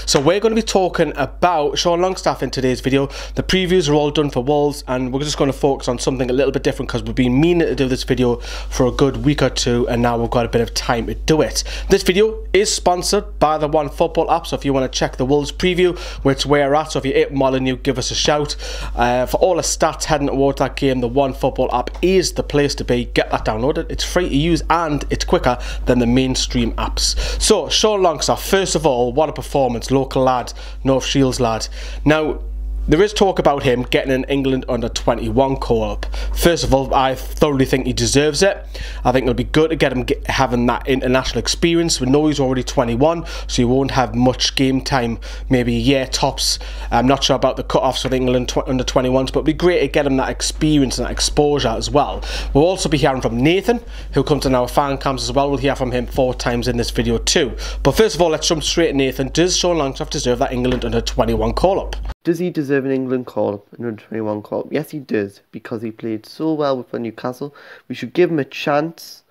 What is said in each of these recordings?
So we're going to be talking about Sean Longstaff in today's video. The previews are all done for Wolves, and we're just going to focus on something a little bit different because we've been meaning to do this video for a good week or two, and now we've got a bit of time to do it. This video is sponsored by the One Football app, so if you want to check the Wolves preview, which we're at, so if you're at Molyneux, give us a shout. For all the stats heading towards that game, the One Football app is the place to be. Get that downloaded. It's free to use and it's quicker than the mainstream apps. So Sean Longstaff, first of all, what a performance. Local lad, North Shields lad. Now, there is talk about him getting an England under-21 call-up. First of all, I thoroughly think he deserves it. I think it'll be good to get him having that international experience. We know he's already 21, so he won't have much game time, maybe a year tops. I'm not sure about the cut-offs with England under-21s, but it'd be great to get him that experience and that exposure as well. We'll also be hearing from Nathan, who comes in our fan camps as well. We'll hear from him 4 times in this video too. But first of all, let's jump straight to Nathan. Does Sean Longstaff deserve that England under-21 call-up? Does he deserve an England call-up, an under-21 call-up? Yes, he does, because he played so well with Newcastle. We should give him a chance.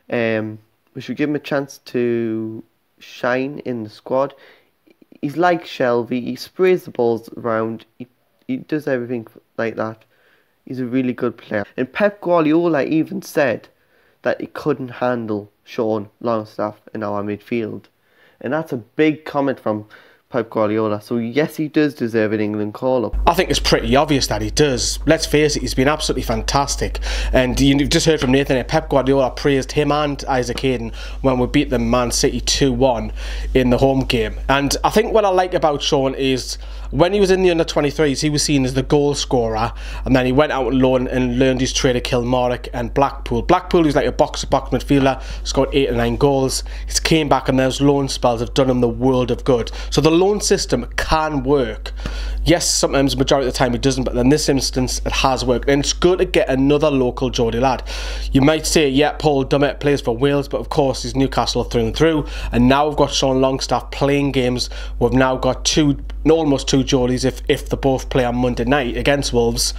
We should give him a chance to shine in the squad. He's like Shelvey. He sprays the balls around. He does everything like that. He's a really good player. And Pep Guardiola even said that he couldn't handle Sean Longstaff in our midfield. And that's a big comment from Pep Guardiola. So yes, he does deserve an England call-up. I think it's pretty obvious that he does. Let's face it, he's been absolutely fantastic. And you've just heard from Nathan here, Pep Guardiola praised him and Isaac Hayden when we beat them Man City 2-1 in the home game. And I think what I like about Sean is when he was in the under-23s, he was seen as the goal scorer, and then he went out on loan and learned his trade at Kilmarnock and Blackpool. Blackpool, he was like a box-to-box midfielder, scored 8 or 9 goals. He's came back, and those loan spells have done him the world of good. So the loan system can work. Yes, sometimes majority of the time it doesn't, but in this instance it has worked, and it's good to get another local Geordie lad. You might say, yeah, Paul Dummett plays for Wales, but of course he's Newcastle through and through, and now we've got Sean Longstaff playing games. We've now got almost two Geordies if they both play on Monday night against Wolves.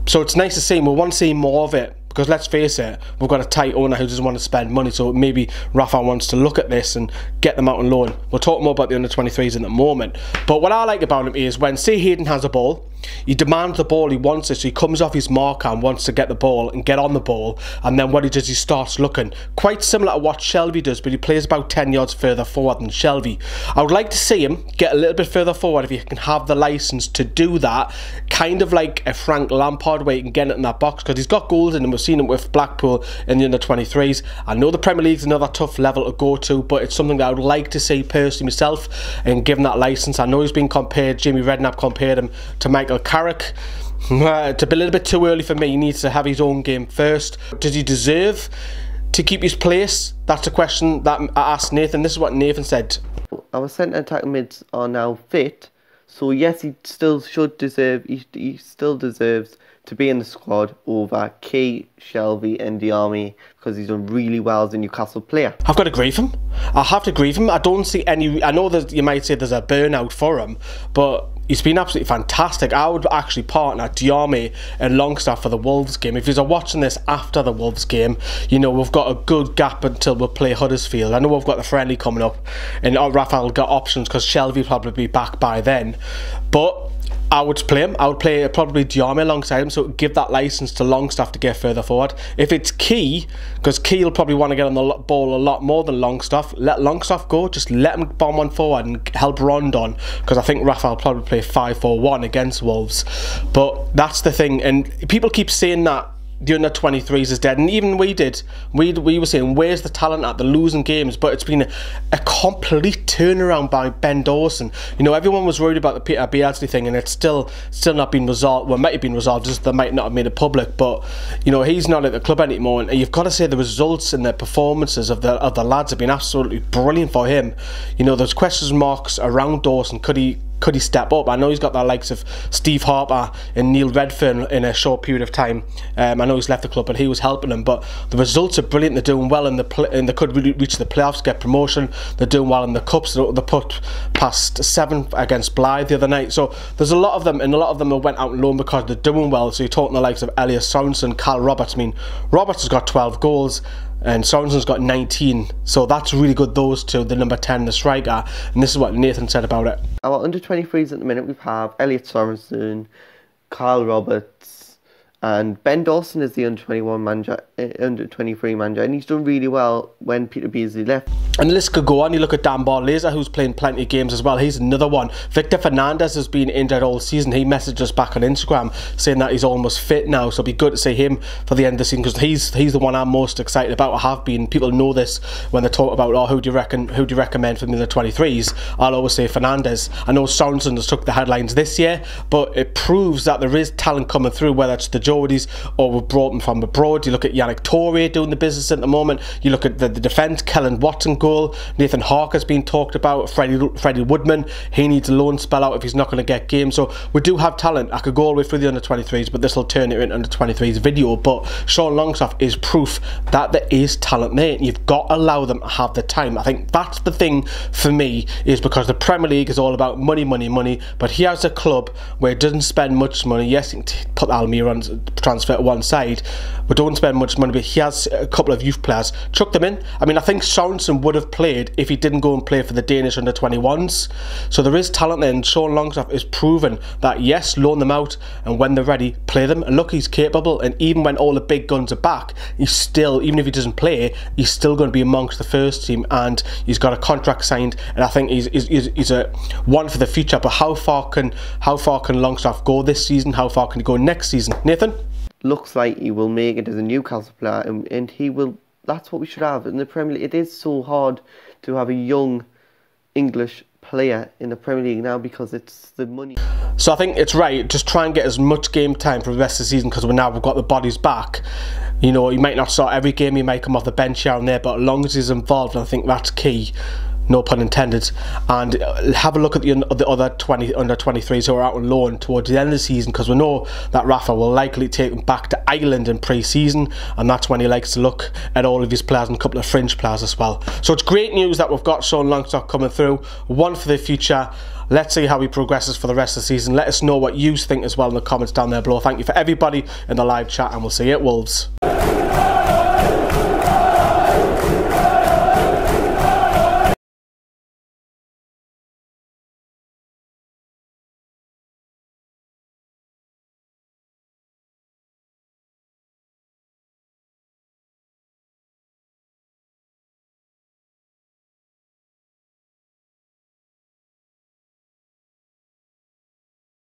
So it's nice to see, and we want to see more of it. Because let's face it, we've got a tight owner who doesn't want to spend money, so maybe Rafa wants to look at this and get them out on loan. We'll talk more about the under-23s in a moment. But what I like about him is when, say, Hayden has a ball, he demands the ball, he wants it, so he comes off his marker and wants to get the ball and get on the ball, and then what he does, he starts looking. Quite similar to what Shelvey does, but he plays about 10 yards further forward than Shelvey. I would like to see him get a little bit further forward if he can have the licence to do that, kind of like a Frank Lampard way he can get it in that box, because he's got goals in him. We've seen him with Blackpool in the under-23s. I know the Premier League's another tough level to go to, but it's something that I would like to see personally myself, and give him that licence. I know he's been compared, Jamie Redknapp compared him to Michael Carrick. To be a little bit too early for me. He needs to have his own game first. Does he deserve to keep his place? That's a question that I asked Nathan. This is what Nathan said. Our centre attack mids are now fit, so yes, he still should deserve. He still deserves to be in the squad over Key, Shelvey and Diarmi, because he's done really well as a Newcastle player. I've got to agree with him. I have to agree with him. I don't see any. I know that you might say there's a burnout for him, but he's been absolutely fantastic. I would actually partner Diarmi and Longstaff for the Wolves game. If you're watching this after the Wolves game, you know, we've got a good gap until we play Huddersfield. I know we've got the friendly coming up, and Rafael got options because Shelvey will probably be back by then. But I would play him. I would play probably Diarmi alongside him, so give that licence to Longstaff to get further forward. If it's Key, because Key will probably want to get on the ball a lot more than Longstaff, let Longstaff go. Just let him bomb on forward and help Rondon, because I think Rafa will probably play 5-4-1 against Wolves. But that's the thing, and people keep saying that the under-23s is dead, and even we did. We were saying, where's the talent at? They're losing games, but it's been a complete turnaround by Ben Dawson. You know, everyone was worried about the Peter Beardsley thing, and it's still not been resolved. Well, it might have been resolved, just they might not have made it public. But you know, he's not at the club anymore, and you've got to say the results and the performances of the lads have been absolutely brilliant for him. You know, there's question marks around Dawson. Could he step up? I know he's got the likes of Steve Harper and Neil Redfern in a short period of time. I know he's left the club, but he was helping them. But the results are brilliant. They're doing well and they could really reach the playoffs, get promotion. They're doing well in the cups. They put past 7 against Blythe the other night. So there's a lot of them, and a lot of them went out on loan because they're doing well. So you're talking the likes of Elias Sorensen, Carl Roberts. I mean, Roberts has got 12 goals. and Sorensen's got 19. So that's really good, those two, the number 10, the striker. And this is what Nathan said about it. Our under-23s at the minute, we have Elliot Sorensen, Kyle Roberts, and Ben Dawson is the under-21 manager, under-23 manager, and he's done really well when Peter Beardsley left. And the list could go on. You look at Dan Barlaser, who's playing plenty of games as well. He's another one. Victor Fernandez has been injured all season. He messaged us back on Instagram saying that he's almost fit now, so it'll be good to see him for the end of the season, because he's the one I'm most excited about. I have been. People know this when they talk about, oh, who do you recommend for the under 23s? I'll always say Fernandez. I know Sorensen has took the headlines this year, but it proves that there is talent coming through, whether it's the Geordies or we've brought them from abroad. You look at Yannick Torre doing the business at the moment. You look at the defence, Kellen Watson goal. Nathan Harker's been talked about. Freddie Woodman, he needs a loan spell out if he's not going to get games. So we do have talent. I could go all the way through the under 23s, but this will turn it into under 23s video. But Sean Longstaff is proof that there is talent there, and you've got to allow them to have the time. I think that's the thing for me, is because the Premier League is all about money, money, money. But he has a club where it doesn't spend much money. Yes, you can put Almir on transfer to one side, but don't spend much money. But he has a couple of youth players, chuck them in. I mean, I think Sorensen would have played if he didn't go and play for the Danish under 21s. So there is talent there, and Sean Longstaff is proven that, yes, loan them out, and when they're ready, play them. And look, he's capable, and even when all the big guns are back, he's still, even if he doesn't play, he's still going to be amongst the first team, and he's got a contract signed, and I think he's a one for the future. But how far can Longstaff go this season? How far can he go next season? Nathan? Looks like he will make it as a Newcastle player, and he will. That's what we should have in the Premier League. It is so hard to have a young English player in the Premier League now, because it's the money. So I think it's right, just try and get as much game time for the rest of the season, because we've got the bodies back. You know, he might not start every game, he might come off the bench here and there, but as long as he's involved, I think that's key. No pun intended. And have a look at the other under 23s who are out on loan towards the end of the season, because we know that Rafa will likely take them back to Ireland in pre-season, and that's when he likes to look at all of his players and a couple of fringe players as well. So it's great news that we've got Sean Longstaff coming through, one for the future. Let's see how he progresses for the rest of the season. Let us know what you think as well in the comments down there below. Thank you for everybody in the live chat, and we'll see you at Wolves.